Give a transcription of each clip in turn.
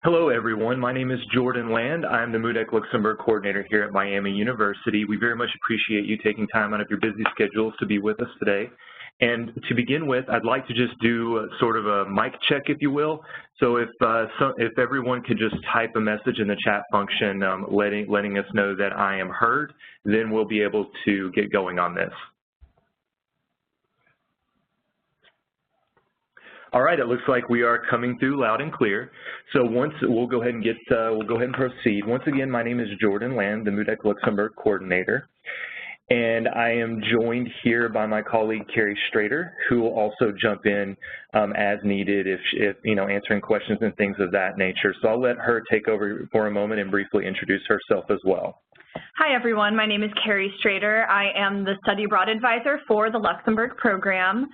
Hello, everyone. My name is Jordan Land. I'm the MUDEC Luxembourg coordinator here at Miami University. We very much appreciate you taking time out of your busy schedules to be with us today. And to begin with, I'd like to just do sort of a mic check, if you will. So if everyone could just type a message in the chat function letting us know that I am heard, then we'll be able to get going on this. All right, it looks like we are coming through loud and clear. So we'll go ahead and proceed. Once again, my name is Jordan Land, the MUDEC Luxembourg coordinator, and I am joined here by my colleague Carrie Strader, who will also jump in as needed if answering questions and things of that nature. So I'll let her take over for a moment and briefly introduce herself as well. Hi, everyone. My name is Carrie Strader. I am the study abroad advisor for the Luxembourg program.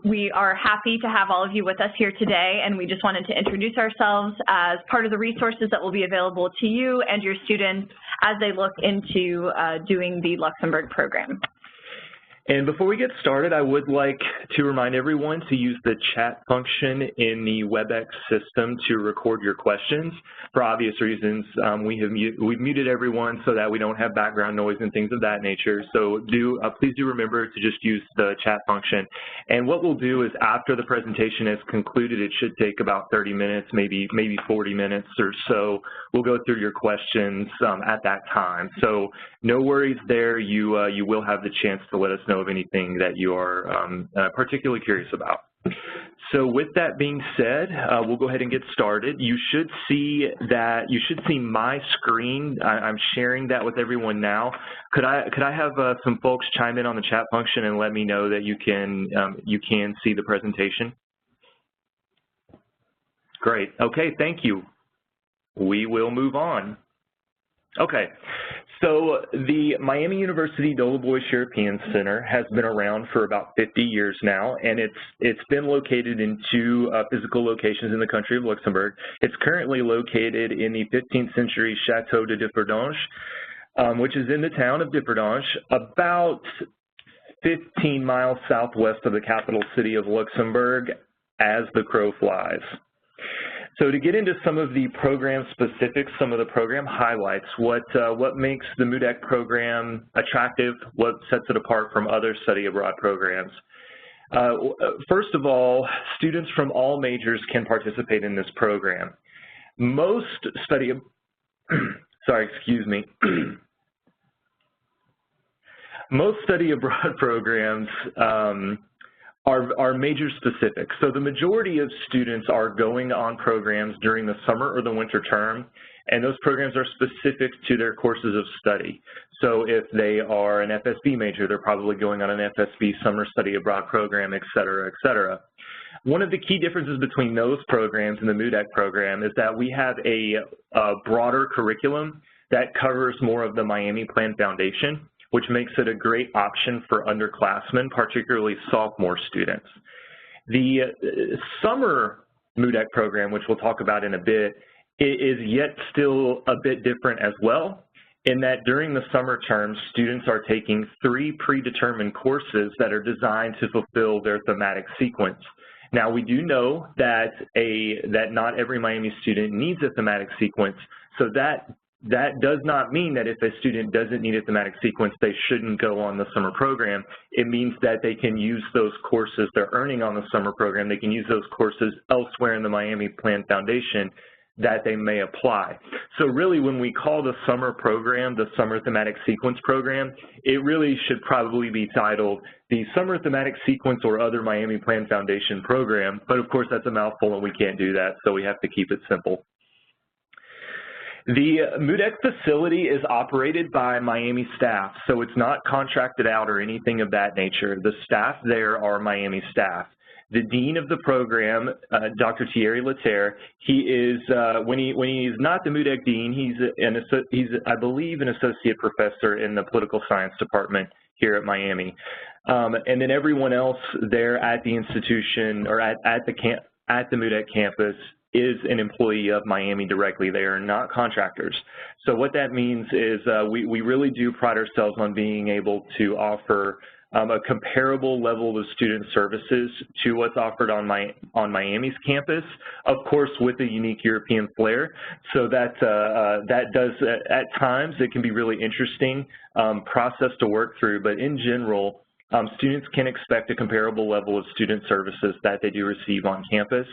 We are happy to have all of you with us here today, and we just wanted to introduce ourselves as part of the resources that will be available to you and your students as they look into doing the Luxembourg program. And before we get started, I would like to remind everyone to use the chat function in the WebEx system to record your questions. For obvious reasons, we've muted everyone so that we don't have background noise and things of that nature. So please do remember to just use the chat function. And what we'll do is after the presentation is concluded, it should take about 30 minutes, maybe 40 minutes or so. We'll go through your questions at that time. So no worries there. You will have the chance to let us know of anything that you are particularly curious about. So with that being said, we'll go ahead and get started. You should see my screen. I'm sharing that with everyone now. Could I have some folks chime in on the chat function and let me know that you can see the presentation? Great. Okay, thank you. We will move on. Okay, so the Miami University Dole Boyce European Center has been around for about 50 years now, and it's been located in two physical locations in the country of Luxembourg. It's currently located in the 15th century Chateau de Differdange, which is in the town of Differdange, about 15 miles southwest of the capital city of Luxembourg as the crow flies. So to get into some of the program specifics, some of the program highlights, what makes the MUDEC program attractive, what sets it apart from other study abroad programs. First of all, students from all majors can participate in this program. Most study, most study abroad programs are major specific. So the majority of students are going on programs during the summer or the winter term, and those programs are specific to their courses of study. So if they are an FSB major, they're probably going on an FSB summer study abroad program, et cetera, et cetera. One of the key differences between those programs and the MUDEC program is that we have a broader curriculum that covers more of the Miami Plan Foundation, which makes it a great option for underclassmen, particularly sophomore students. The summer MUDEC program, which we'll talk about in a bit, is yet still a bit different as well, in that during the summer term, students are taking 3 predetermined courses that are designed to fulfill their thematic sequence. Now, we do know that not every Miami student needs a thematic sequence, so that does not mean that if a student doesn't need a thematic sequence, they shouldn't go on the summer program. It means that they can use those courses they're earning on the summer program. They can use those courses elsewhere in the Miami Plan Foundation that they may apply. So really, when we call the summer program the Summer Thematic Sequence Program, it really should probably be titled the Summer Thematic Sequence or Other Miami Plan Foundation Program. But of course, that's a mouthful and we can't do that, so we have to keep it simple. The MUDEC facility is operated by Miami staff, so it's not contracted out or anything of that nature. The staff there are Miami staff. The dean of the program, Dr. Thierry Laterre, he is, when he's not the MUDEC dean, he's I believe, an associate professor in the political science department here at Miami. And then everyone else there at the institution or at the MUDEC campus is an employee of Miami directly. They are not contractors. So what that means is we really do pride ourselves on being able to offer a comparable level of student services to what's offered on Miami's campus, of course with a unique European flair. So that does, at times, it can be really interesting process to work through, but in general, students can expect a comparable level of student services that they do receive on campus,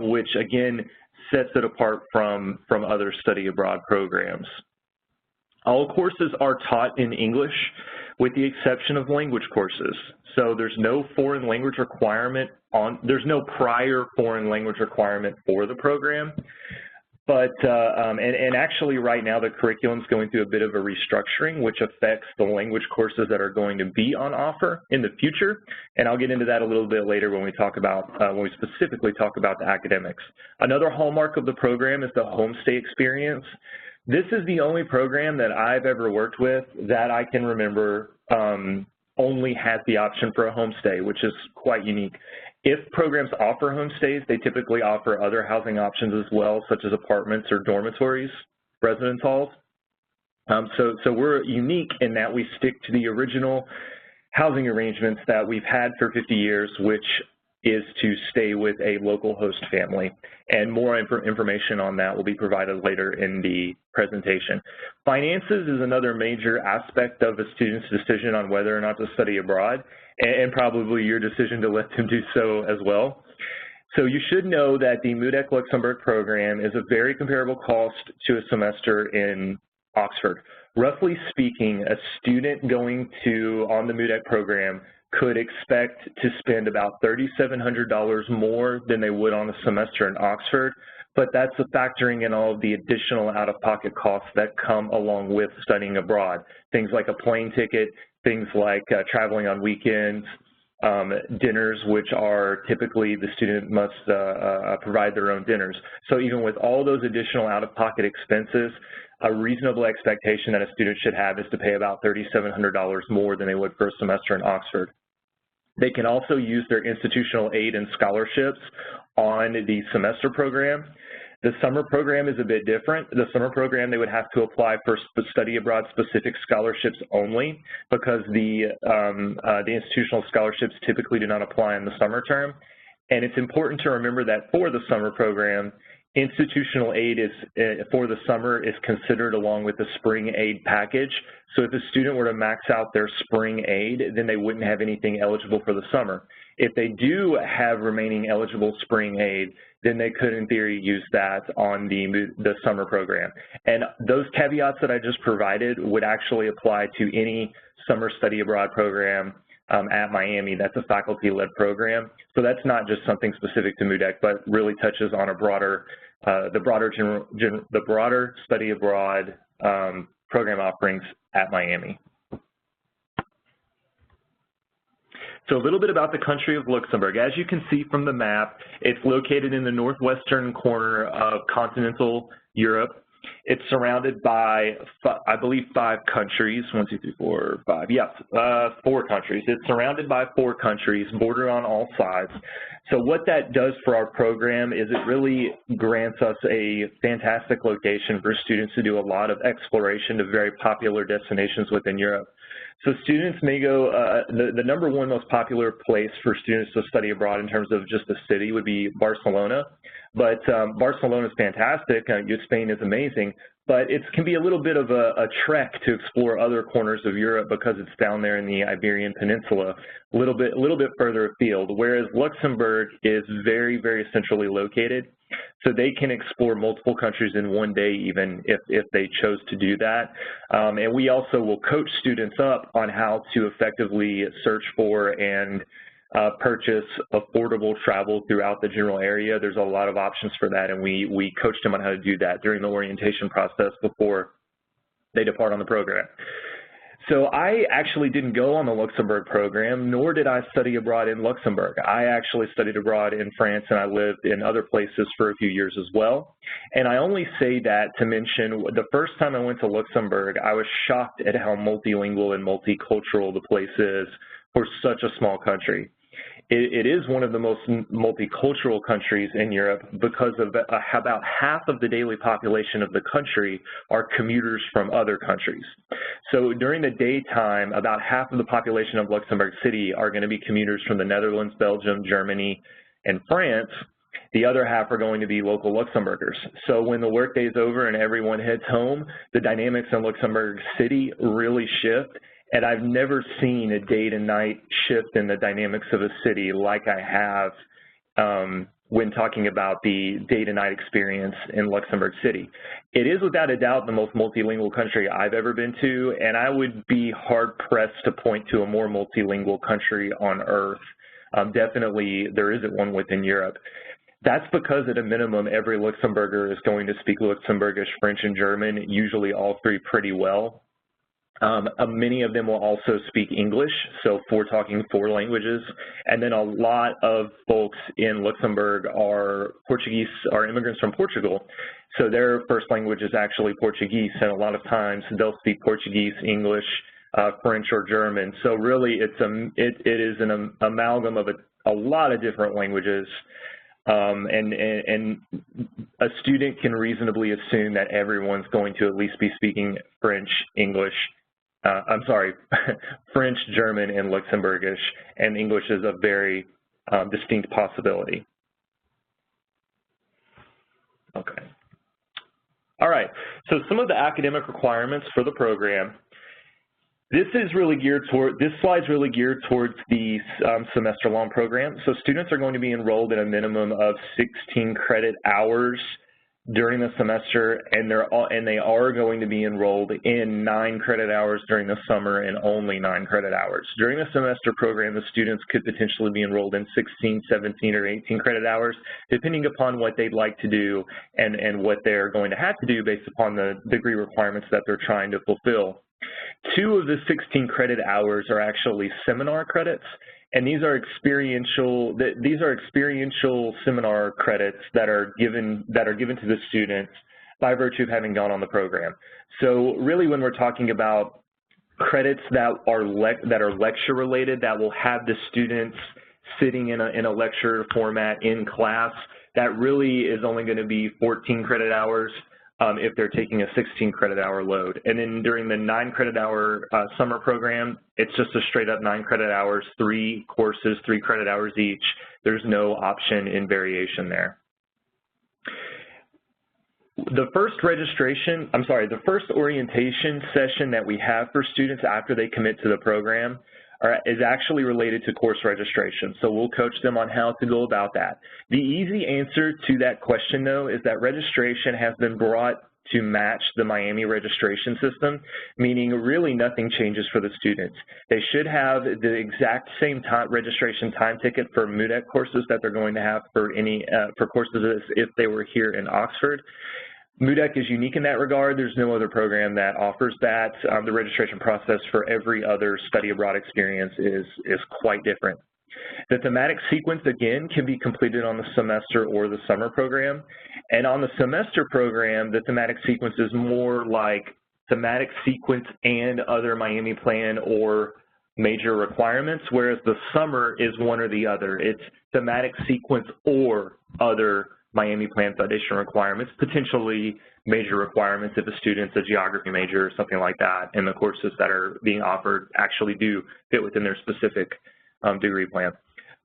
which again sets it apart from other study abroad programs. All courses are taught in English with the exception of language courses. So there's no foreign language requirement there's no prior foreign language requirement for the program. But, and actually right now the curriculum's going through a bit of a restructuring, which affects the language courses that are going to be on offer in the future. And I'll get into that a little bit later when we talk about, when we specifically talk about the academics. Another hallmark of the program is the homestay experience. This is the only program that I've ever worked with that I can remember only has the option for a homestay, which is quite unique. If programs offer homestays, they typically offer other housing options as well, such as apartments or dormitories, residence halls. So we're unique in that we stick to the original housing arrangements that we've had for 50 years, which is to stay with a local host family. And more information on that will be provided later in the presentation. Finances is another major aspect of a student's decision on whether or not to study abroad, and probably your decision to let them do so as well. So you should know that the MUDEC Luxembourg program is a very comparable cost to a semester in Oxford. Roughly speaking, a student going on the MUDEC program could expect to spend about $3,700 more than they would on a semester in Oxford, but that's factoring in all of the additional out-of-pocket costs that come along with studying abroad. Things like a plane ticket, things like traveling on weekends, dinners, which are typically the student must provide their own dinners. So even with all those additional out-of-pocket expenses, a reasonable expectation that a student should have is to pay about $3,700 more than they would for a semester in Oxford. They can also use their institutional aid and scholarships on the semester program. The summer program is a bit different. The summer program, they would have to apply for study abroad specific scholarships only because the institutional scholarships typically do not apply in the summer term. And it's important to remember that for the summer program, institutional aid for the summer is considered along with the spring aid package. So if a student were to max out their spring aid, then they wouldn't have anything eligible for the summer. If they do have remaining eligible spring aid, then they could in theory use that on the summer program. And those caveats that I just provided would actually apply to any summer study abroad program at Miami. That's a faculty-led program. So that's not just something specific to MUDEC, but really touches on a broader, the broader study abroad program offerings at Miami. So a little bit about the country of Luxembourg. As you can see from the map, it's located in the northwestern corner of continental Europe. It's surrounded by, I believe, 5 countries. 1, 2, 3, 4, 5. Yes, 4 countries. It's surrounded by 4 countries, bordered on all sides. So what that does for our program is it really grants us a fantastic location for students to do a lot of exploration to very popular destinations within Europe. So students may go, the number 1 most popular place for students to study abroad in terms of just the city would be Barcelona. But Barcelona is fantastic, Spain is amazing, but it can be a little bit of a trek to explore other corners of Europe because it's down there in the Iberian Peninsula, a little bit further afield, whereas Luxembourg is very, very centrally located. So they can explore multiple countries in one day even if they chose to do that. And we also will coach students up on how to effectively search for and purchase affordable travel throughout the general area. There's a lot of options for that, and we coach them on how to do that during the orientation process before they depart on the program. So I actually didn't go on the Luxembourg program, nor did I study abroad in Luxembourg. I actually studied abroad in France, and I lived in other places for a few years as well. And I only say that to mention the first time I went to Luxembourg, I was shocked at how multilingual and multicultural the place is for such a small country. it is one of the most multicultural countries in Europe because of about half of the daily population of the country are commuters from other countries. So during the daytime, about half of the population of Luxembourg City are going to be commuters from the Netherlands, Belgium, Germany, and France. The other half are going to be local Luxembourgers. So when the workday is over and everyone heads home, the dynamics in Luxembourg City really shift. And I've never seen a day to night shift in the dynamics of a city like I have when talking about the day to night experience in Luxembourg City. It is without a doubt the most multilingual country I've ever been to, and I would be hard pressed to point to a more multilingual country on earth. Definitely there isn't one within Europe. That's because at a minimum, every Luxembourger is going to speak Luxembourgish, French, and German, usually all three pretty well. Many of them will also speak English, so we're talking 4 languages. And then a lot of folks in Luxembourg are Portuguese, are immigrants from Portugal. So their first language is actually Portuguese, and a lot of times they'll speak Portuguese, English, French, or German. So really it is an amalgam of a lot of different languages. And a student can reasonably assume that everyone's going to at least be speaking French, English, French, German, and Luxembourgish, and English is a very distinct possibility. Okay. All right, so some of the academic requirements for the program. This slide's really geared towards the semester-long program. So students are going to be enrolled in a minimum of 16 credit hours during the semester, and they are going to be enrolled in 9 credit hours during the summer and only 9 credit hours. During the semester program, the students could potentially be enrolled in 16, 17, or 18 credit hours, depending upon what they'd like to do and what they're going to have to do based upon the degree requirements that they're trying to fulfill. 2 of the 16 credit hours are actually seminar credits, and these are experiential seminar credits that are given to the students by virtue of having gone on the program. So really, when we're talking about credits that are lecture related, that will have the students sitting in a lecture format in class, that really is only going to be 14 credit hours. If they're taking a 16 credit hour load. And then during the 9 credit hour summer program, it's just a straight up 9 credit hours, 3 courses, 3 credit hours each. There's no option in variation there. The first orientation session that we have for students after they commit to the program is actually related to course registration. So we'll coach them on how to go about that. The easy answer to that question, though, is that registration has been brought to match the Miami registration system, meaning really nothing changes for the students. They should have the exact same registration time ticket for MUDEC courses that they're going to have for courses if they were here in Oxford. MUDEC is unique in that regard. There's no other program that offers that. The registration process for every other study abroad experience is quite different. The thematic sequence, again, can be completed on the semester or the summer program. And on the semester program, the thematic sequence is more like thematic sequence and other Miami Plan or major requirements, whereas the summer is one or the other. It's thematic sequence or other Miami Plan Foundation requirements, potentially major requirements if a student's a geography major or something like that, and the courses that are being offered actually do fit within their specific degree plan.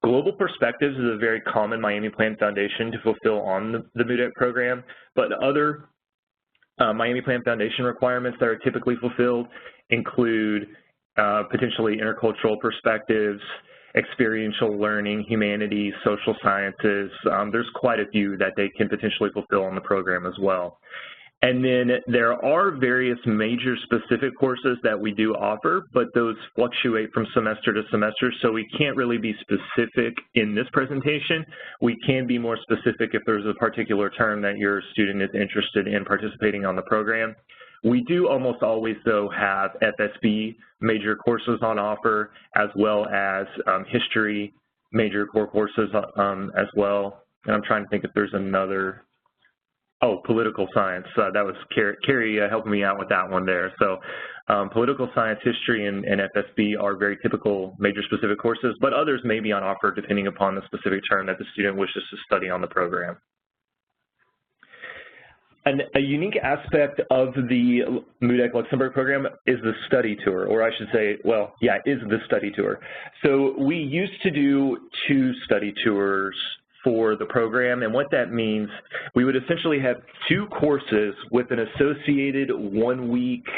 Global Perspectives is a very common Miami Plan Foundation to fulfill on the MUDEC program, but other Miami Plan Foundation requirements that are typically fulfilled include potentially intercultural perspectives, experiential learning, humanities, social sciences. There's quite a few that they can potentially fulfill on the program as well. And then there are various major specific courses that we do offer, but those fluctuate from semester to semester, so we can't really be specific in this presentation. We can be more specific if there's a particular term that your student is interested in participating on the program. We do almost always, though, have FSB major courses on offer, as well as history major core courses as well. And I'm trying to think if there's another. Oh, political science. That was Carrie helping me out with that one there. So Political science, history, and FSB are very typical major specific courses, but others may be on offer depending upon the specific term that the student wishes to study on the program. A unique aspect of the MUDEC Luxembourg program is the study tour, or I should say, well, yeah, is the study tour. So we used to do 2 study tours for the program, and what that means, we would essentially have 2 courses with an associated 1-week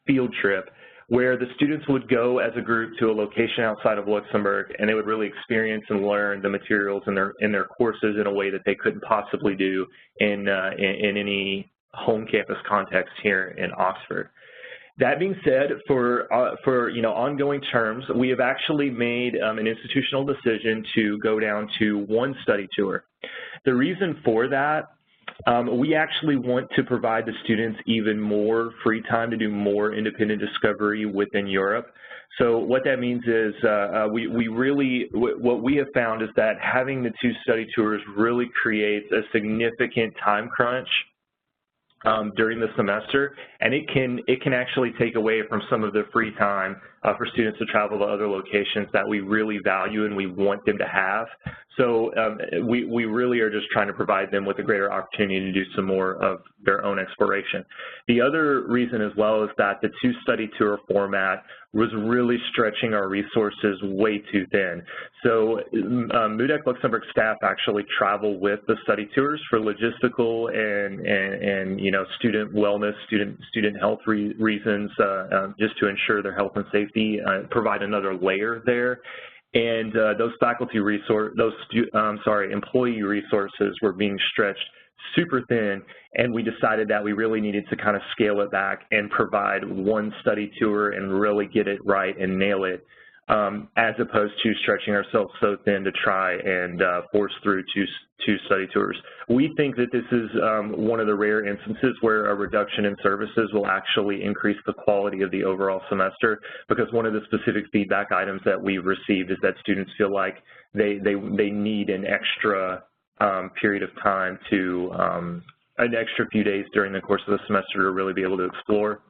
field trip where the students would go as a group to a location outside of Luxembourg, and they would really experience and learn the materials in their courses in a way that they couldn't possibly do in any home campus context here in Oxford. That being said, for ongoing terms, we have actually made an institutional decision to go down to 1 study tour. The reason for that, we actually want to provide the students even more free time to do more independent discovery within Europe. So what that means is what we have found is that having the 2 study tours really creates a significant time crunch during the semester, and it can actually take away from some of the free time for students to travel to other locations that we really value and we want them to have. So we really are just trying to provide them with a greater opportunity to do some more of their own exploration. The other reason as well is that the 2 study tour format was really stretching our resources way too thin. So MUDEC Luxembourg staff actually travel with the study tours for logistical and student wellness, student health reasons, just to ensure their health and safety, provide another layer there. And those employee resources were being stretched super thin, and we decided that we really needed to kind of scale it back and provide 1 study tour and really get it right and nail it, as opposed to stretching ourselves so thin to try and force through two study tours. We think that this is one of the rare instances where a reduction in services will actually increase the quality of the overall semester, because one of the specific feedback items that we've received is that students feel like they need an extra period of time to an extra few days during the course of the semester to really be able to explore.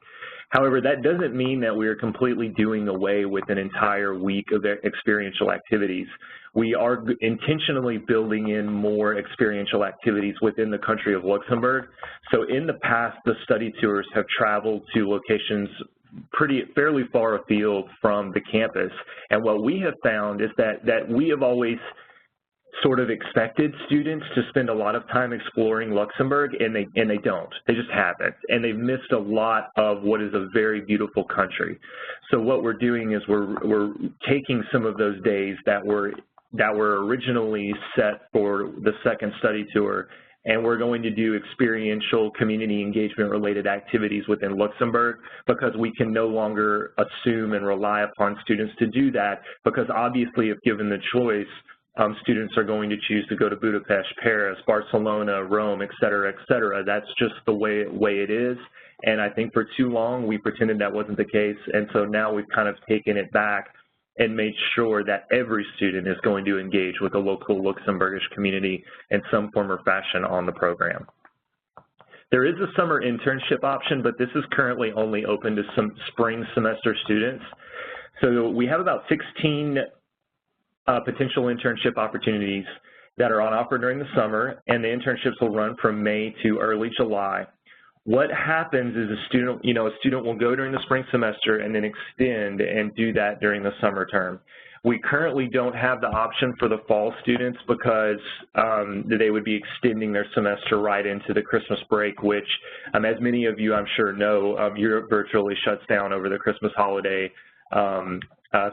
However, that doesn't mean that we are completely doing away with an entire week of experiential activities. We are intentionally building in more experiential activities within the country of Luxembourg. So in the past, the study tours have traveled to locations fairly far afield from the campus. And what we have found is that we have always sort of expected students to spend a lot of time exploring Luxembourg, and they don't. They just haven't, and they've missed a lot of what is a very beautiful country. So what we're doing is we're taking some of those days that were originally set for the 2nd study tour, and we're going to do experiential community engagement related activities within Luxembourg, because we can no longer assume and rely upon students to do that, because obviously if given the choice, students are going to choose to go to Budapest, Paris, Barcelona, Rome, et cetera, et cetera. That's just the way it is. And I think for too long we pretended that wasn't the case. And so now we've kind of taken it back and made sure that every student is going to engage with the local Luxembourgish community in some form or fashion on the program. There is a summer internship option, but this is currently only open to some spring semester students. So we have about 16 potential internship opportunities that are on offer during the summer, and the internships will run from May to early July. What happens is a student will go during the spring semester and then extend and do that during the summer term. We currently don't have the option for the fall students because they would be extending their semester right into the Christmas break, which, as many of you I'm sure know, Europe virtually shuts down over the Christmas holiday.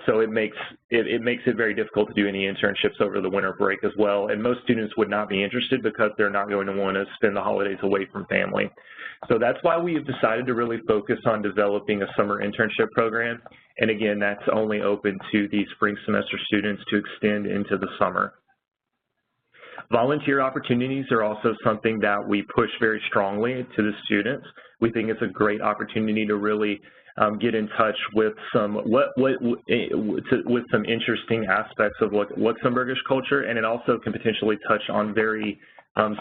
So it makes it very difficult to do any internships over the winter break as well, and most students would not be interested because they're not going to want to spend the holidays away from family. So that's why we have decided to really focus on developing a summer internship program, and again, that's only open to the spring semester students to extend into the summer. Volunteer opportunities are also something that we push very strongly to the students. We think it's a great opportunity to really get in touch with some interesting aspects of Luxembourgish culture, and it also can potentially touch on very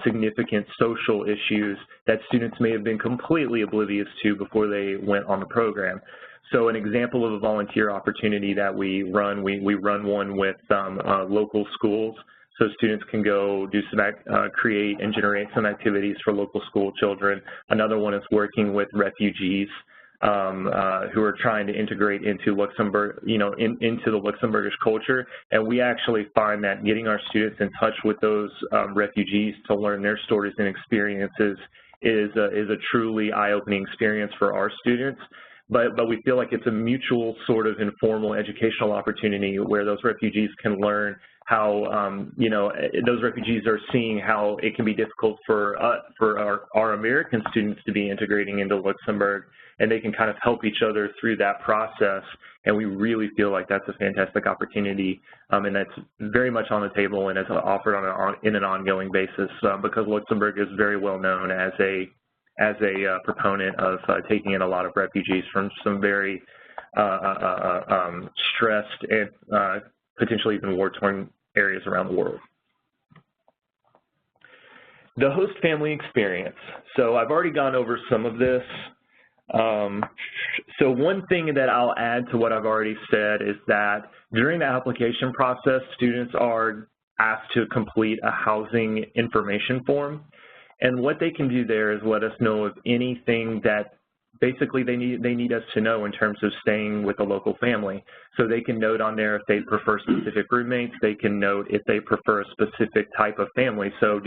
significant social issues that students may have been completely oblivious to before they went on the program. So an example of a volunteer opportunity that we run, we run one with local schools. So students can go do some, create and generate some activities for local school children. Another one is working with refugees who are trying to integrate into Luxembourg, into the Luxembourgish culture. And we actually find that getting our students in touch with those refugees to learn their stories and experiences is a truly eye-opening experience for our students. But we feel like it's a mutual sort of informal educational opportunity where those refugees can learn how, those refugees are seeing how it can be difficult for our American students to be integrating into Luxembourg, and they can kind of help each other through that process. And we really feel like that's a fantastic opportunity, and that's very much on the table and is offered in an ongoing basis because Luxembourg is very well known as a proponent of taking in a lot of refugees from some very stressed and potentially even war-torn areas around the world. The host family experience. So I've already gone over some of this. So one thing that I'll add to what I've already said is that during the application process, students are asked to complete a housing information form. And what they can do there is let us know of anything that basically they need us to know in terms of staying with a local family. So they can note on there if they prefer specific roommates. They can note if they prefer a specific type of family. So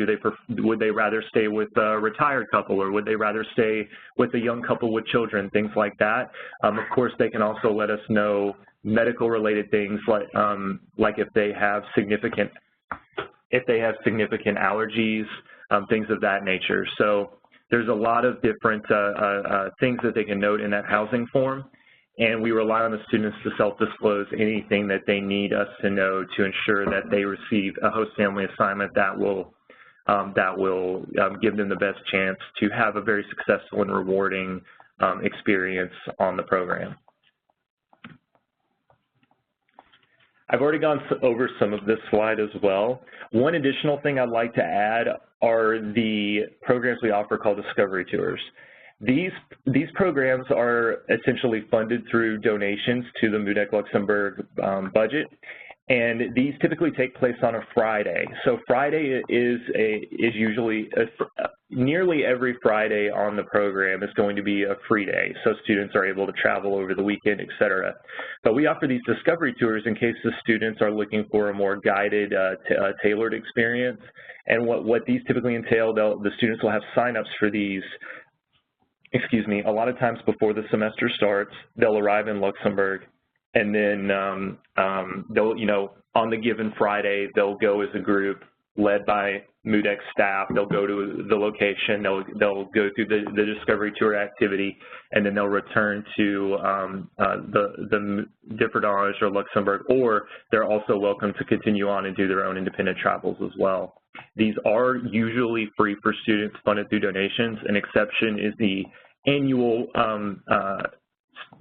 would they rather stay with a retired couple, or would they rather stay with a young couple with children, things like that. Of course, they can also let us know medical-related things like if they have significant allergies, things of that nature. So there's a lot of different things that they can note in that housing form, and we rely on the students to self-disclose anything that they need us to know to ensure that they receive a host family assignment that will give them the best chance to have a very successful and rewarding experience on the program. I've already gone over some of this slide as well. One additional thing I'd like to add are the programs we offer called Discovery Tours. These programs are essentially funded through donations to the MUDEC Luxembourg budget, and these typically take place on a Friday. So Friday is usually nearly every Friday on the program is going to be a free day, so students are able to travel over the weekend, et cetera. But we offer these discovery tours in case the students are looking for a more guided, tailored experience. And what these typically entail, the students will have sign-ups for these, a lot of times before the semester starts. They'll arrive in Luxembourg, and then they'll, on the given Friday, they'll go as a group led by MUDEC staff. They'll go to the location, they'll go through the discovery tour activity, and then they'll return to the Differdange or Luxembourg, or they're also welcome to continue on and do their own independent travels as well. These are usually free for students, funded through donations. An exception is the annual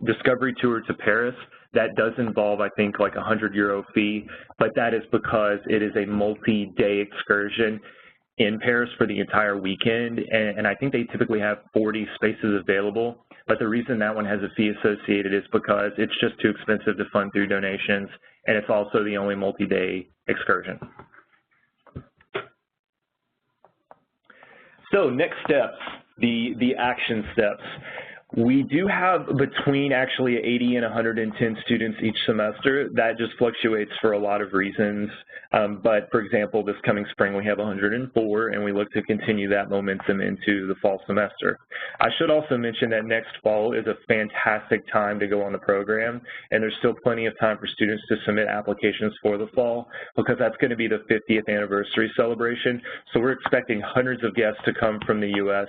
discovery tour to Paris. That does involve, I think, like a €100 fee, but that is because it is a multi-day excursion in Paris for the entire weekend, and I think they typically have 40 spaces available. But the reason that one has a fee associated is because it's just too expensive to fund through donations, and it's also the only multi-day excursion. So next steps, the action steps. We do have between actually 80 and 110 students each semester. That just fluctuates for a lot of reasons. But for example, this coming spring we have 104, and we look to continue that momentum into the fall semester. I should also mention that next fall is a fantastic time to go on the program, and there's still plenty of time for students to submit applications for the fall, because that's going to be the 50th anniversary celebration. So we're expecting hundreds of guests to come from the U.S.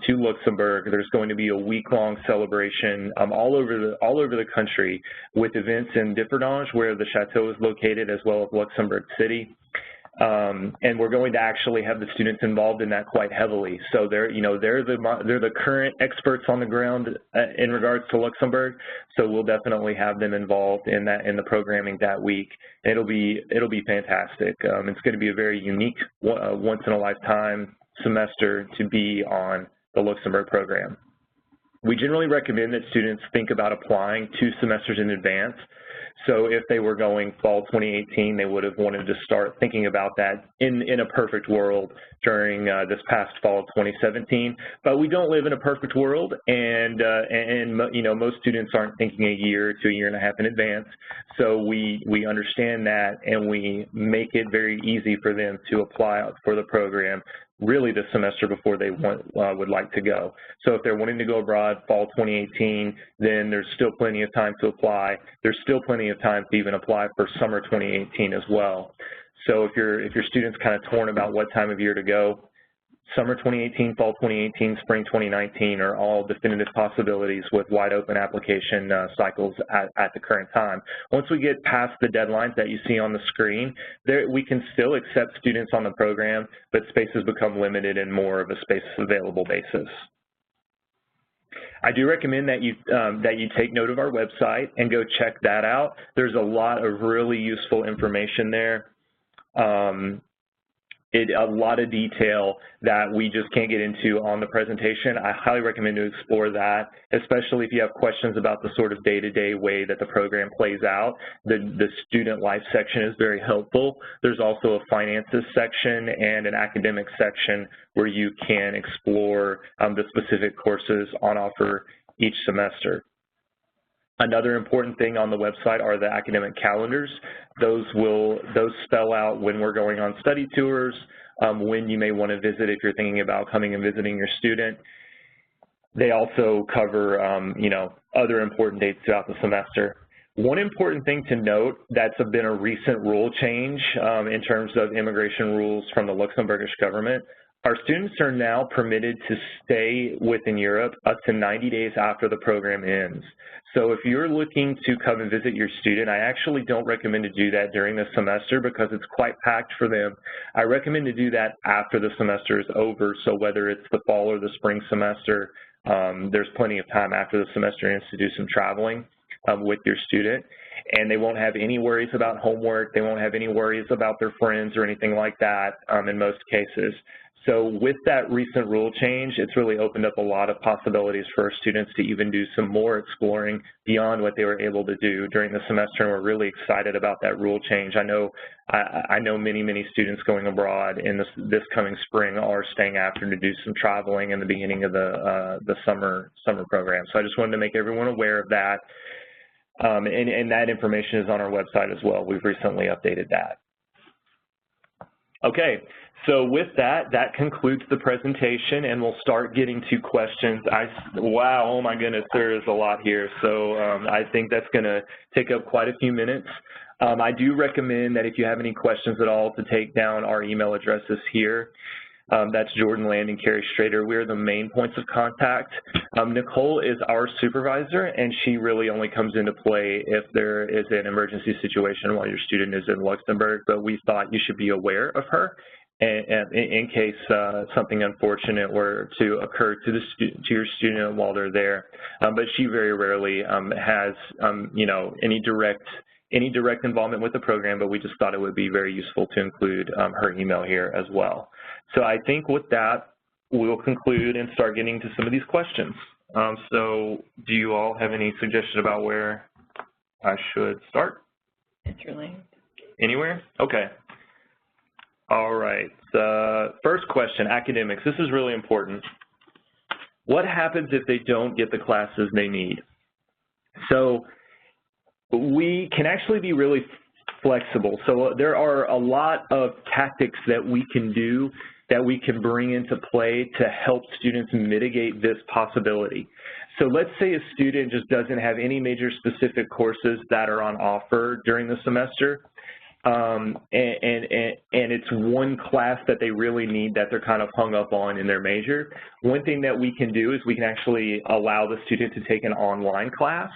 To Luxembourg. There's going to be a week-long celebration all over the country, with events in Differdange, where the chateau is located, as well as Luxembourg City. and we're going to actually have the students involved in that quite heavily. So they're the current experts on the ground in regards to Luxembourg. So we'll definitely have them involved in the programming that week. It'll be fantastic. It's going to be a very unique, once in a lifetime semester to be on the Luxembourg program. We generally recommend that students think about applying 2 semesters in advance. So if they were going fall 2018, they would have wanted to start thinking about that in a perfect world during this past fall of 2017. But we don't live in a perfect world, and most students aren't thinking a year to a year and a half in advance. So we understand that, and we make it very easy for them to apply for the program really the semester before they would like to go. So if they're wanting to go abroad fall 2018, then there's still plenty of time to apply. There's still plenty of time to even apply for summer 2018 as well. So if your student's kind of torn about what time of year to go, summer 2018, fall 2018, spring 2019 are all definitive possibilities with wide open application cycles at the current time. Once we get past the deadlines that you see on the screen, we can still accept students on the program, but spaces become limited and more of a space available basis. I do recommend that you take note of our website and go check that out. There's a lot of really useful information there. A lot of detail that we just can't get into on the presentation. I highly recommend to explore that, especially if you have questions about the sort of day-to-day way that the program plays out. The student life section is very helpful. There's also a finances section and an academic section where you can explore the specific courses on offer each semester. Another important thing on the website are the academic calendars. Those spell out when we're going on study tours, when you may want to visit if you're thinking about coming and visiting your student. They also cover, other important dates throughout the semester. One important thing to note that's been a recent rule change in terms of immigration rules from the Luxembourgish government. Our students are now permitted to stay within Europe up to 90 days after the program ends. So if you're looking to come and visit your student, I actually don't recommend to do that during the semester because it's quite packed for them. I recommend to do that after the semester is over, so whether it's the fall or the spring semester, there's plenty of time after the semester ends to do some traveling with your student. And they won't have any worries about homework. They won't have any worries about their friends or anything like that in most cases. So with that recent rule change, it's really opened up a lot of possibilities for our students to even do some more exploring beyond what they were able to do during the semester, and we're really excited about that rule change. I know many students going abroad in this coming spring are staying after to do some traveling in the beginning of the summer program. So I just wanted to make everyone aware of that, and that information is on our website as well. We've recently updated that. Okay. So with that, that concludes the presentation, and we'll start getting to questions. Wow, oh my goodness, there is a lot here. So I think that's going to take up quite a few minutes. I do recommend that if you have any questions at all to take down our email addresses here. That's Jordan Land and Carrie Strader. We're the main points of contact. Nicole is our supervisor, and she really only comes into play if there is an emergency situation while your student is in Luxembourg, but we thought you should be aware of her in case something unfortunate were to occur to your student while they're there. But she very rarely has any direct involvement with the program, but we just thought it would be very useful to include her email here as well. So I think with that, we'll conclude and start getting to some of these questions. So do you all have any suggestion about where I should start? It's really anywhere? Okay. All right. First question, academics. This is really important. What happens if they don't get the classes they need? So we can actually be really flexible. So there are a lot of tactics that we can do, that we can bring into play to help students mitigate this possibility. So let's say a student just doesn't have any major specific courses that are on offer during the semester, and it's one class that they really need that they're kind of hung up on in their major. One thing that we can do is we can actually allow the student to take an online class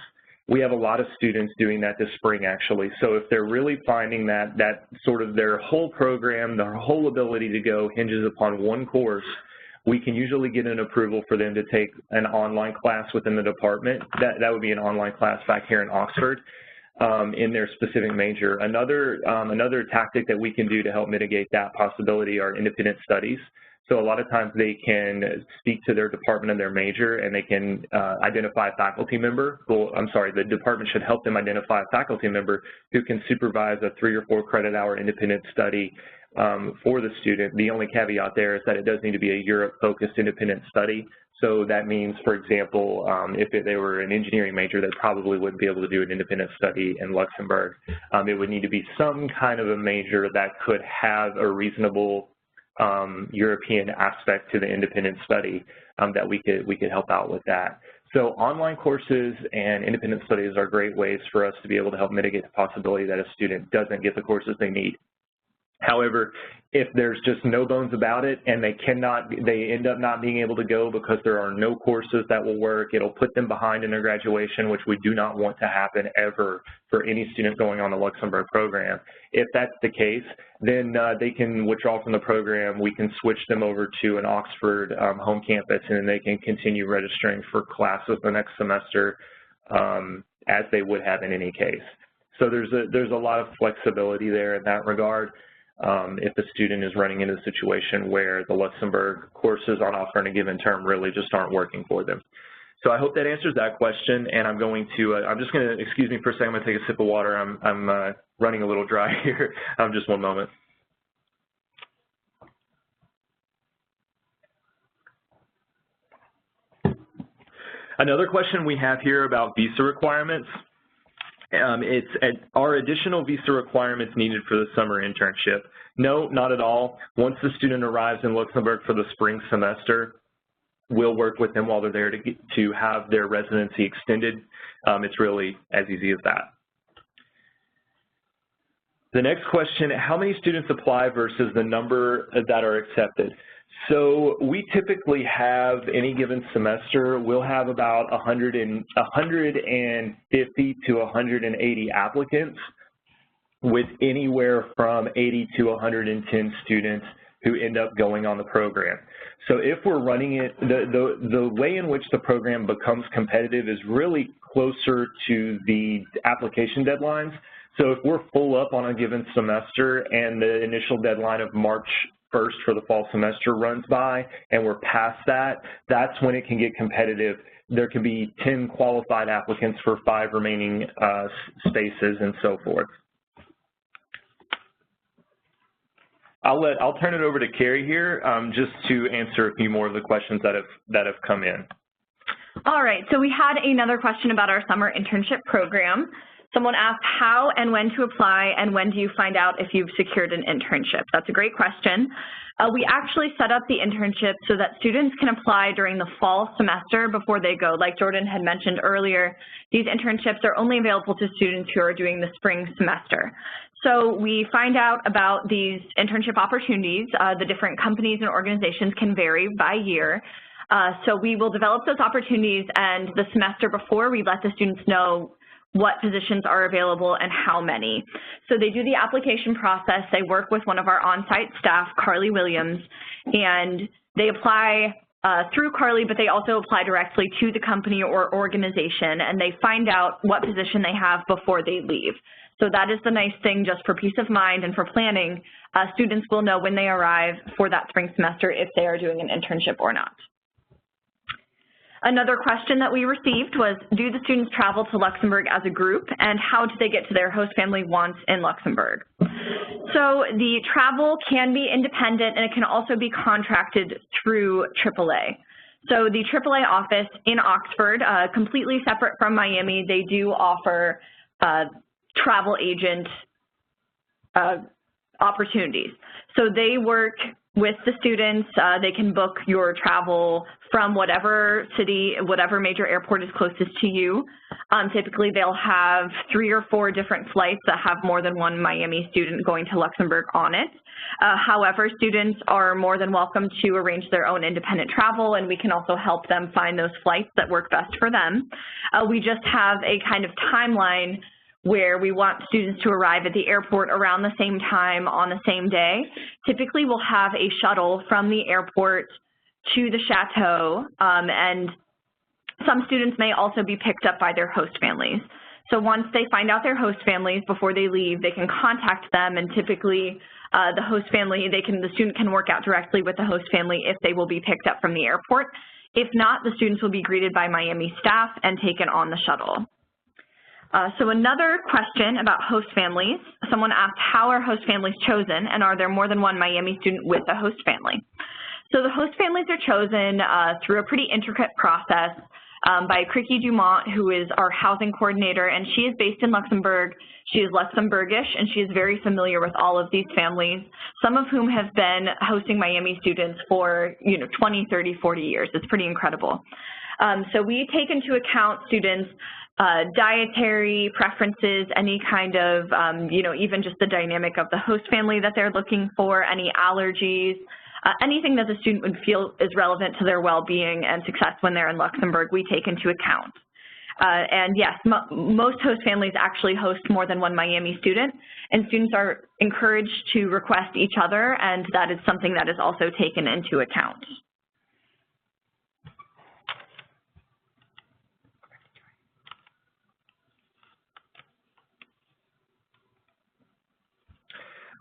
we have a lot of students doing that this spring, actually. So if they're really finding that sort of their whole program, their whole ability to go hinges upon one course, we can usually get an approval for them to take an online class within the department. That would be an online class back here in Oxford in their specific major. Another tactic that we can do to help mitigate that possibility are independent studies. So a lot of times they can speak to their department and their major, and they can identify a faculty member. Well, I'm sorry, the department should help them identify a faculty member who can supervise a 3 or 4 credit hour independent study for the student. The only caveat there is that it does need to be a Europe-focused independent study. So that means, for example, if they were an engineering major, they probably wouldn't be able to do an independent study in Luxembourg. It would need to be some kind of a major that could have a reasonable European aspect to the independent study that we could help out with that. So online courses and independent studies are great ways for us to be able to help mitigate the possibility that a student doesn't get the courses they need. However, if there's just no bones about it and they end up not being able to go because there are no courses that will work, it'll put them behind in their graduation, which we do not want to happen ever for any student going on the Luxembourg program. If that's the case, then they can withdraw from the program. We can switch them over to an Oxford home campus, and then they can continue registering for classes the next semester as they would have in any case. So there's a lot of flexibility there in that regard. If a student is running into a situation where the Luxembourg courses on offer in a given term really just aren't working for them. So I hope that answers that question, and I'm just going to, excuse me for a second, I'm going to take a sip of water. I'm running a little dry here. Just one moment. Another question we have here about visa requirements. Are additional visa requirements needed for the summer internship? No, not at all. Once the student arrives in Luxembourg for the spring semester, we'll work with them while they're there to have their residency extended. It's really as easy as that. The next question, how many students apply versus the number that are accepted? So we typically have, any given semester, we'll have about 150 to 180 applicants with anywhere from 80 to 110 students who end up going on the program. So if we're running it, the way in which the program becomes competitive is really closer to the application deadlines. So if we're full up on a given semester and the initial deadline of March 1st for the fall semester runs by and we're past that, that's when it can get competitive. There can be 10 qualified applicants for 5 remaining spaces and so forth. I'll turn it over to Carrie here just to answer a few more of the questions that have come in. All right, so we had another question about our summer internship program. Someone asked how and when to apply, and when do you find out if you've secured an internship? That's a great question. We actually set up the internship so that students can apply during the fall semester before they go. Like Jordan had mentioned earlier, these internships are only available to students who are doing the spring semester. So we find out about these internship opportunities. The different companies and organizations can vary by year. So we will develop those opportunities, and the semester before, we let the students know what positions are available and how many. So they do the application process. They work with one of our on-site staff, Carly Williams, and they apply through Carly, but they also apply directly to the company or organization, and they find out what position they have before they leave. So that is the nice thing, just for peace of mind and for planning. Students will know when they arrive for that spring semester if they are doing an internship or not. Another question that we received was, do the students travel to Luxembourg as a group, and how do they get to their host family once in Luxembourg? So the travel can be independent, and it can also be contracted through AAA. So the AAA office in Oxford, completely separate from Miami, they do offer travel agent opportunities. So they work with the students. They can book your travel from whatever city, whatever major airport is closest to you. Typically, they'll have 3 or 4 different flights that have more than one Miami student going to Luxembourg on it. However, students are more than welcome to arrange their own independent travel, and we can also help them find those flights that work best for them. We just have a kind of timeline where we want students to arrive at the airport around the same time on the same day. Typically, we'll have a shuttle from the airport to the chateau, and some students may also be picked up by their host families. So once they find out their host families before they leave, they can contact them, and typically the host family, the student can work out directly with the host family if they will be picked up from the airport. If not, the students will be greeted by Miami staff and taken on the shuttle. So another question about host families. Someone asked, how are host families chosen, and are there more than one Miami student with a host family? So the host families are chosen through a pretty intricate process by Cricky Dumont, who is our housing coordinator, and she is based in Luxembourg. She is Luxembourgish, and she is very familiar with all of these families, some of whom have been hosting Miami students for 20, 30, 40 years. It's pretty incredible. So we take into account students' dietary preferences, any kind of, even just the dynamic of the host family that they're looking for, any allergies, anything that the student would feel is relevant to their well-being and success when they're in Luxembourg, we take into account. And yes, most host families actually host more than one Miami student, and students are encouraged to request each other, and that is something that is also taken into account.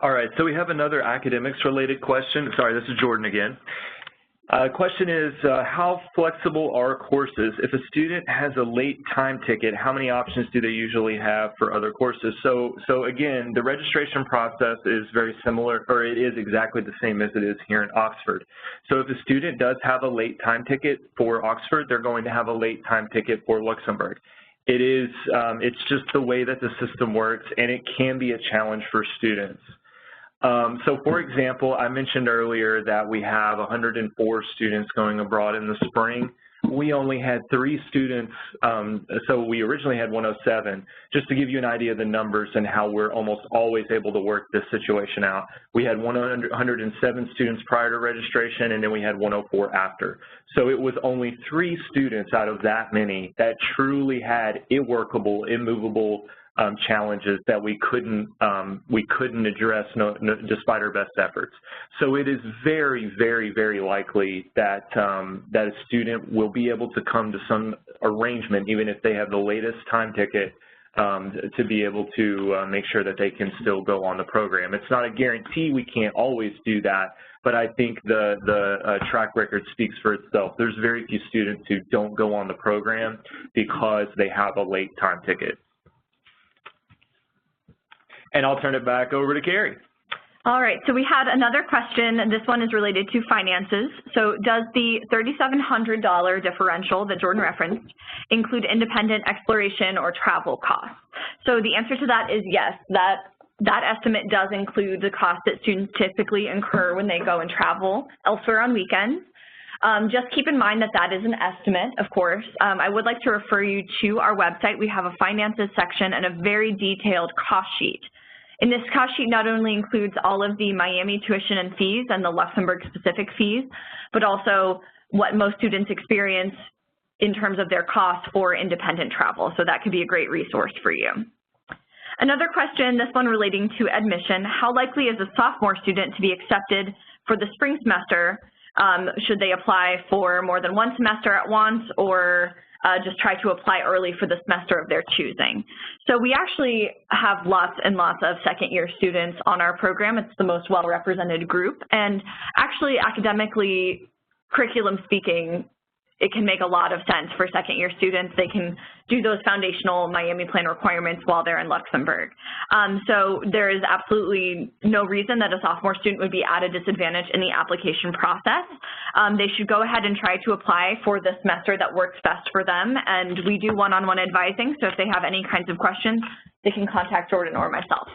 All right, so we have another academics-related question. Sorry, this is Jordan again. Question is, how flexible are courses? If a student has a late time ticket, how many options do they usually have for other courses? So again, the registration process is very similar, or it is exactly the same as it is here in Oxford. So if a student does have a late time ticket for Oxford, they're going to have a late time ticket for Luxembourg. It's just the way that the system works, and it can be a challenge for students. So for example, I mentioned earlier that we have 104 students going abroad in the spring. We only had 3 students, so we originally had 107. Just to give you an idea of the numbers and how we're almost always able to work this situation out. We had 107 students prior to registration, and then we had 104 after. So it was only 3 students out of that many that truly had immovable challenges that we couldn't address despite our best efforts. So it is very, very, very likely that that a student will be able to come to some arrangement, even if they have the latest time ticket, to be able to make sure that they can still go on the program. It's not a guarantee. We can't always do that, but I think the track record speaks for itself. There's very few students who don't go on the program because they have a late time ticket. And I'll turn it back over to Carrie. All right, so we had another question. This one is related to finances. So does the $3,700 differential that Jordan referenced include independent exploration or travel costs? So the answer to that is yes. That estimate does include the cost that students typically incur when they go and travel elsewhere on weekends. Just keep in mind that that is an estimate, of course. I would like to refer you to our website. We have a finances section and a very detailed cost sheet. In this cost sheet not only includes all of the Miami tuition and fees and the Luxembourg-specific fees, but also what most students experience in terms of their costs for independent travel. So that could be a great resource for you. Another question, this one relating to admission. How likely is a sophomore student to be accepted for the spring semester? Should they apply for more than one semester at once, or just try to apply early for the semester of their choosing? So we actually have lots and lots of second-year students on our program. It's the most well-represented group, and actually academically, curriculum speaking, it can make a lot of sense for second-year students. They can do those foundational Miami Plan requirements while they're in Luxembourg. So there is absolutely no reason that a sophomore student would be at a disadvantage in the application process. They should go ahead and try to apply for the semester that works best for them, and we do one-on-one advising, so if they have any kinds of questions, they can contact Jordan or myself.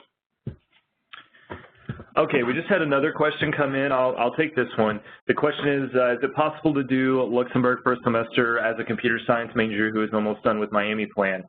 Okay, we just had another question come in. I'll take this one. The question is it possible to do Luxembourg for a semester as a computer science major who is almost done with Miami plan?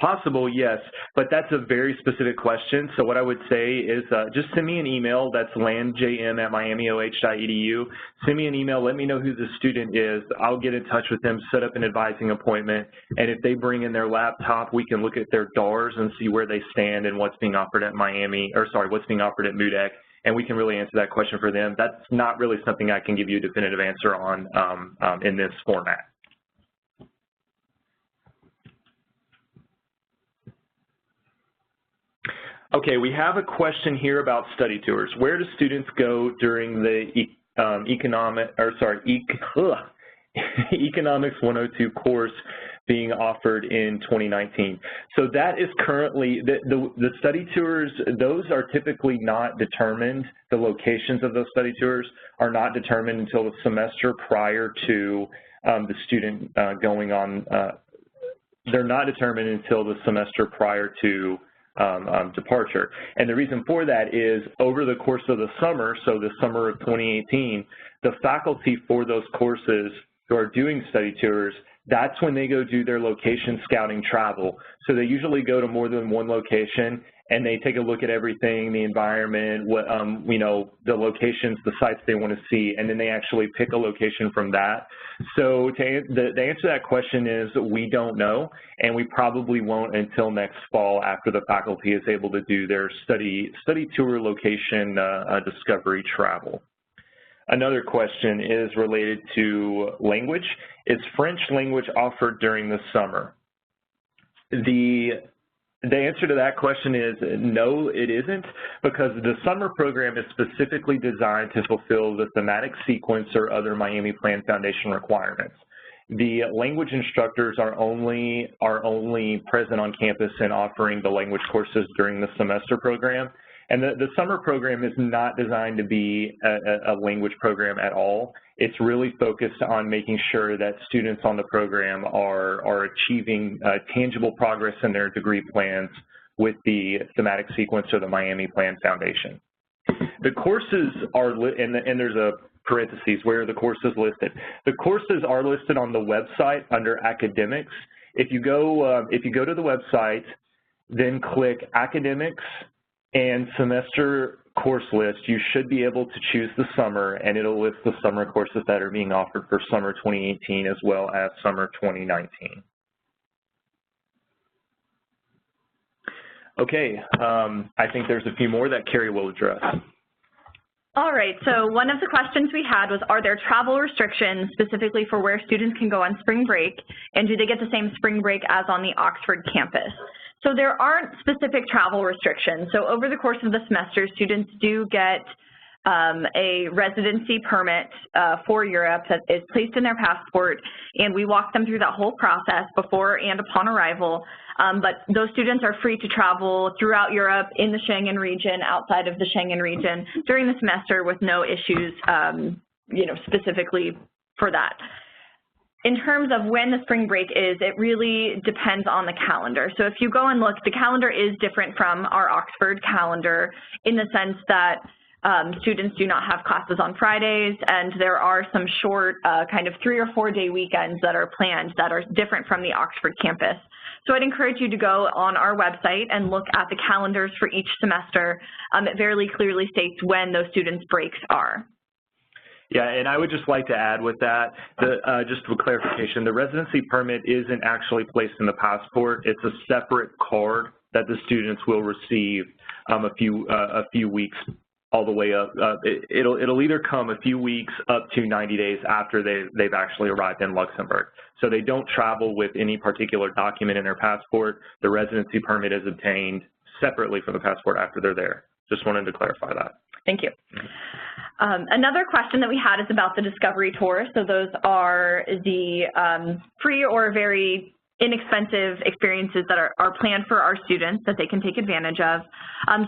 Possible, yes, but that's a very specific question. So what I would say is just send me an email. That's landjm@miamioh.edu. Send me an email. Let me know who the student is. I'll get in touch with them, set up an advising appointment, and if they bring in their laptop, we can look at their DARs and see where they stand and what's being offered at what's being offered at MUDEC, and we can really answer that question for them. That's not really something I can give you a definitive answer on in this format. Okay, we have a question here about study tours. Where do students go during the Economics 102 course being offered in 2019? So that is currently, the study tours, those are typically not determined, the locations of those study tours are not determined until the semester prior to the student going on, they're not determined until the semester prior to departure. And the reason for that is over the course of the summer, so the summer of 2018, the faculty for those courses who are doing study tours, that's when they go do their location scouting travel. So they usually go to more than one location and they take a look at everything, the environment, what, the locations, the sites they want to see, and then they actually pick a location from that. So the answer to that question is we don't know, and we probably won't until next fall after the faculty is able to do their study tour location discovery travel. Another question is related to language. Is French language offered during the summer? The answer to that question is no, it isn't, because the summer program is specifically designed to fulfill the thematic sequence or other Miami Plan Foundation requirements. The language instructors are only present on campus and offering the language courses during the semester program. And the summer program is not designed to be a language program at all. It's really focused on making sure that students on the program are achieving tangible progress in their degree plans with the thematic sequence or the Miami Plan Foundation. The courses are, and there's a parentheses where the course is listed. The courses are listed on the website under academics. If you go to the website, then click academics and semester course list, you should be able to choose the summer, and it'll list the summer courses that are being offered for summer 2018 as well as summer 2019. Okay, I think there's a few more that Carrie will address. All right, so one of the questions we had was, are there travel restrictions specifically for where students can go on spring break, and do they get the same spring break as on the Oxford campus? So there aren't specific travel restrictions. So over the course of the semester, students do get a residency permit for Europe that is placed in their passport, and we walk them through that whole process before and upon arrival. But those students are free to travel throughout Europe, in the Schengen region, outside of the Schengen region during the semester with no issues, specifically for that. In terms of when the spring break is, it really depends on the calendar. So if you go and look, the calendar is different from our Oxford calendar in the sense that students do not have classes on Fridays, and there are some short kind of 3 or 4 day weekends that are planned that are different from the Oxford campus. So I'd encourage you to go on our website and look at the calendars for each semester. It very clearly states when those students' breaks are. Yeah, and I would just like to add with that, just for clarification, the residency permit isn't actually placed in the passport. It's a separate card that the students will receive a few weeks all the way up. It'll either come a few weeks up to 90 days after they've actually arrived in Luxembourg. So they don't travel with any particular document in their passport. The residency permit is obtained separately from the passport after they're there. Just wanted to clarify that. Thank you. Another question that we had is about the discovery tour. So those are the free or very inexpensive experiences that are planned for our students that they can take advantage of.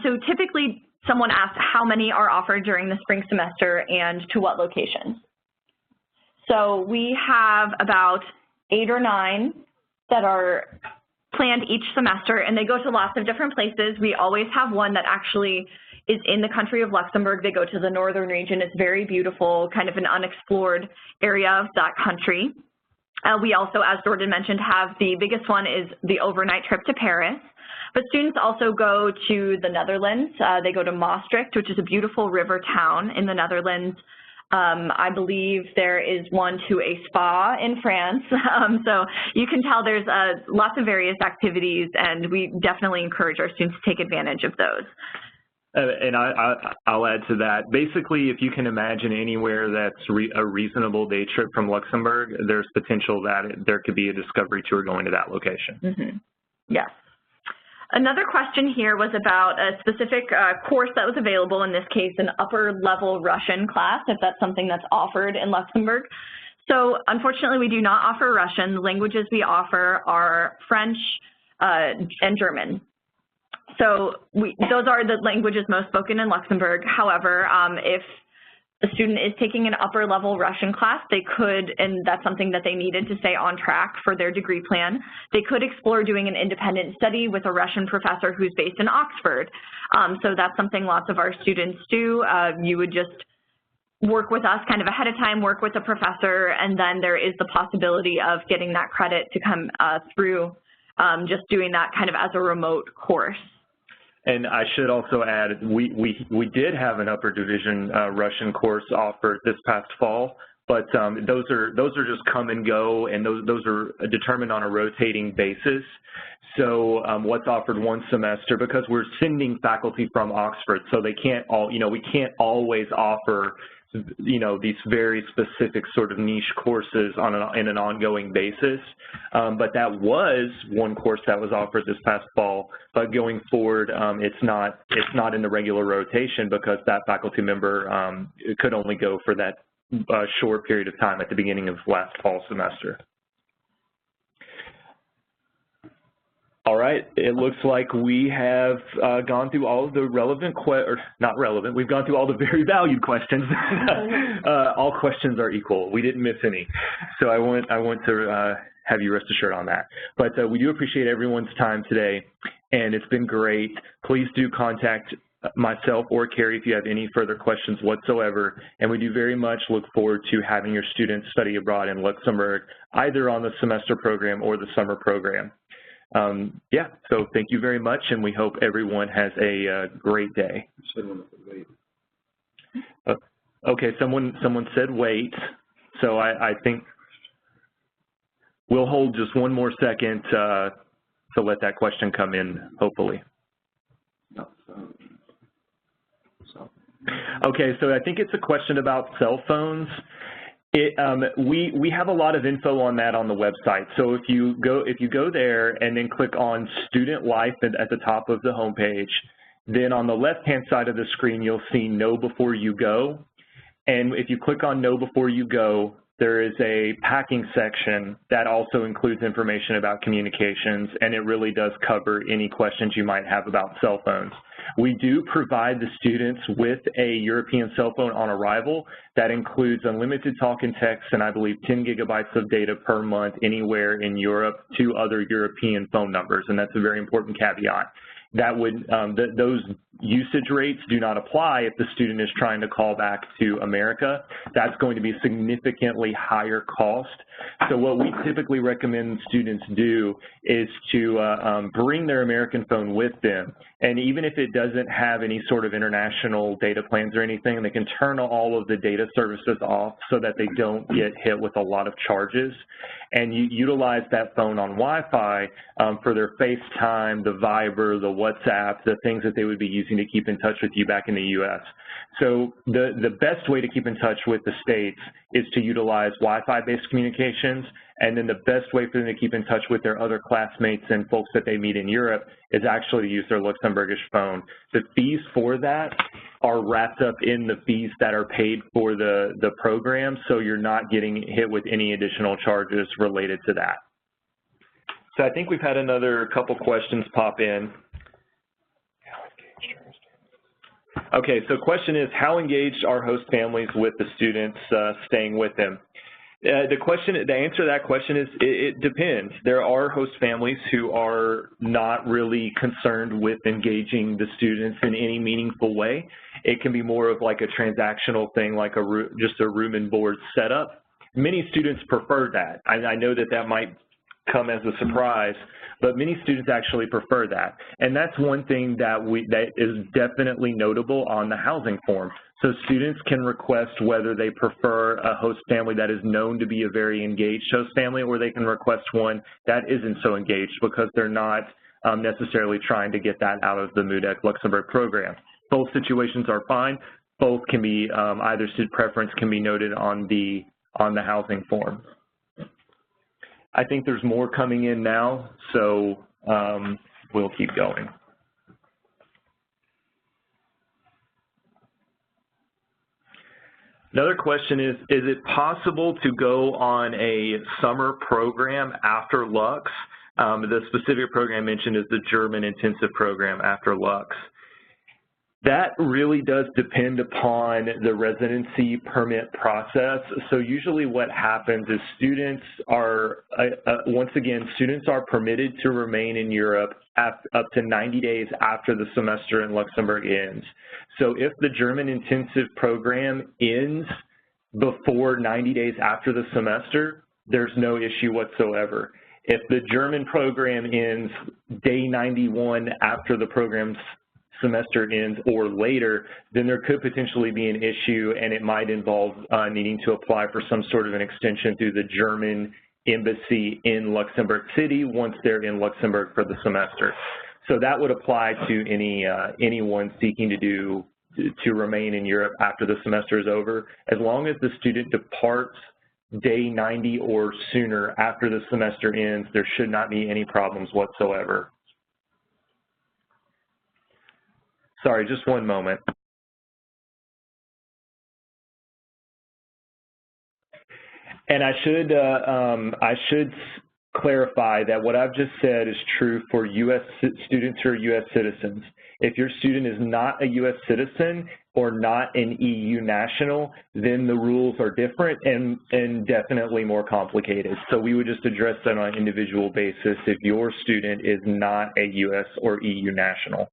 So typically someone asked how many are offered during the spring semester and to what locations. So we have about 8 or 9 that are planned each semester, and they go to lots of different places. We always have one that actually is in the country of Luxembourg. They go to the northern region. It's very beautiful, kind of an unexplored area of that country. We also, as Jordan mentioned, have the biggest one is the overnight trip to Paris. But students also go to the Netherlands. They go to Maastricht, which is a beautiful river town in the Netherlands. I believe there is one to a spa in France. So you can tell there's lots of various activities, and we definitely encourage our students to take advantage of those. And I'll add to that. Basically, if you can imagine anywhere that's a reasonable day trip from Luxembourg, there's potential that there could be a discovery tour going to that location. Mm-hmm. Yes. Another question here was about a specific course that was available, in this case, an upper-level Russian class, if that's something that's offered in Luxembourg. So, unfortunately, we do not offer Russian. The languages we offer are French and German. So those are the languages most spoken in Luxembourg. However, if a student is taking an upper-level Russian class, they could, and that's something that they needed to stay on track for their degree plan, they could explore doing an independent study with a Russian professor who's based in Oxford. So that's something lots of our students do. You would just work with us kind of ahead of time, work with the professor, and then there is the possibility of getting that credit to come through just doing that kind of as a remote course. And I should also add, we did have an upper division Russian course offered this past fall, but those are just come and go, and those are determined on a rotating basis. So what's offered one semester, because we're sending faculty from Oxford, so they can't all, we can't always offer these very specific sort of niche courses in an ongoing basis. But that was one course that was offered this past fall. But going forward, it's not in the regular rotation because that faculty member could only go for that short period of time at the beginning of last fall semester. All right, it looks like we have gone through all of the relevant, we've gone through all the very valued questions. All questions are equal. We didn't miss any. So I want to have you rest assured on that. But we do appreciate everyone's time today, and it's been great. Please do contact myself or Carrie if you have any further questions whatsoever, and we do very much look forward to having your students study abroad in Luxembourg, either on the semester program or the summer program. Yeah, so thank you very much, and we hope everyone has a great day. Okay, someone said wait, so I think we'll hold just one more second to let that question come in, hopefully. Okay, so I think it's a question about cell phones. We have a lot of info on that on the website. So if you go there and then click on Student Life at the top of the homepage, then on the left-hand side of the screen you'll see Know Before You Go. And if you click on Know Before You Go, there is a packing section that also includes information about communications, and it really does cover any questions you might have about cell phones. We do provide the students with a European cell phone on arrival that includes unlimited talk and text and I believe 10 gigabytes of data per month anywhere in Europe to other European phone numbers, and that's a very important caveat. That would, those usage rates do not apply if the student is trying to call back to America. That's going to be significantly higher cost. So what we typically recommend students do is to bring their American phone with them. And even if it doesn't have any sort of international data plans or anything, they can turn all of the data services off so that they don't get hit with a lot of charges. And you utilize that phone on Wi-Fi for their FaceTime, the Viber, the WhatsApp, the things that they would be using to keep in touch with you back in the U.S. So the best way to keep in touch with the States is to utilize Wi-Fi-based communications, and then the best way for them to keep in touch with their other classmates and folks that they meet in Europe is actually to use their Luxembourgish phone. The fees for that are wrapped up in the fees that are paid for the program, so you're not getting hit with any additional charges related to that. So I think we've had another couple questions pop in. Okay, so question is, how engaged are host families with the students staying with them? The answer to that question is it depends. There are host families who are not really concerned with engaging the students in any meaningful way. It can be more of like a transactional thing, like just a room and board setup. Many students prefer that. I know that might come as a surprise, but many students actually prefer that. And that's one thing that is definitely notable on the housing form. So students can request whether they prefer a host family that is known to be a very engaged host family, or they can request one that isn't so engaged because they're not necessarily trying to get that out of the MUDEC Luxembourg program. Both situations are fine. Both can be, either preference can be noted on the housing form. I think there's more coming in now, so we'll keep going. Another question is it possible to go on a summer program after Lux? The specific program mentioned is the German intensive program after Lux. That really does depend upon the residency permit process. So usually what happens is students are, once again, students are permitted to remain in Europe up to 90 days after the semester in Luxembourg ends. So if the German intensive program ends before 90 days after the semester, there's no issue whatsoever. If the German program ends day 91 after the program's semester ends or later, then there could potentially be an issue, and it might involve needing to apply for some sort of an extension through the German embassy in Luxembourg City once they're in Luxembourg for the semester. So that would apply to anyone seeking to remain in Europe after the semester is over. As long as the student departs day 90 or sooner after the semester ends, there should not be any problems whatsoever. Sorry, just one moment. And I should clarify that what I've just said is true for U.S. students who are U.S. citizens. If your student is not a U.S. citizen or not an EU national, then the rules are different and definitely more complicated. So we would just address that on an individual basis if your student is not a U.S. or EU national.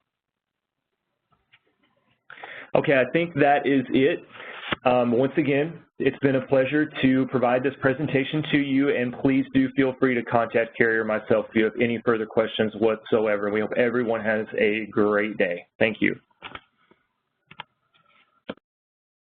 Okay, I think that is it. Once again, it's been a pleasure to provide this presentation to you, and please do feel free to contact Carrie or myself if you have any further questions whatsoever. We hope everyone has a great day. Thank you.